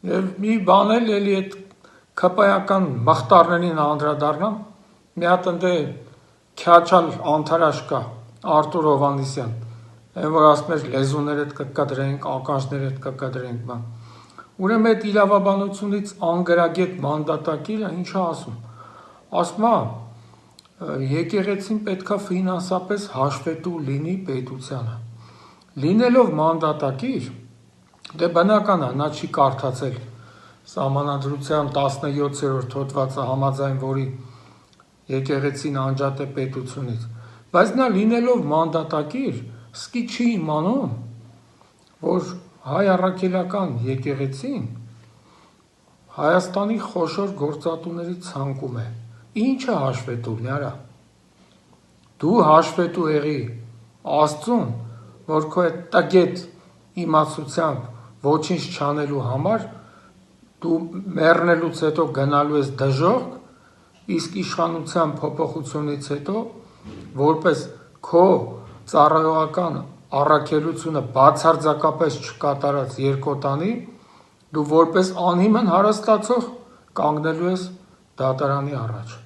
Եվ մի բան էլ էլի այդ քպայական մխտարներին անդրադառնամ, մի հատ ընդ քյաչալ անթարաշ կա, Արտուր Հովհաննիսյան, այն որ ասում էր լեզուներ հետ կկտրենք, ականջներ հետ կկտրենք, բան։ Ուրեմն այդ իրավաբանությունից անգրագետ մանդատակիրը ինչա ասում։ Ասում է եկեղեցին պետքա ֆինանսապես հաշվետու լինի պետությանը։ Լինելով մանդատակիր, դե բնական է, նա չի կարդացել Սահմանադրության 17-րդ հոդվածը, համաձայն որի եկեղեցին անջատ է պետությունից, բայց նա լինելով մանդատակիր, սկի չի իմանում, որ հայ առաքելական եկեղեցին Հայաստանի խոշոր գործատուների ցանկում է։ Ինչը հաշվետու լյարա։ Դու հաշվետու եղի Աստծուն, որ քո այդ տգետ իմացությամբ ոչինչ չանելու համար դու մեռնելուց հետո գնալու ես դժոխք, իսկ իշխանության փոփոխությունից հետո որպես քո ծառայողական առաքելությունը բացարձակապես չկատարած երկոտանի, դու որպես անհիմն հարստացող կանգնելու ես դատարանի առաջ։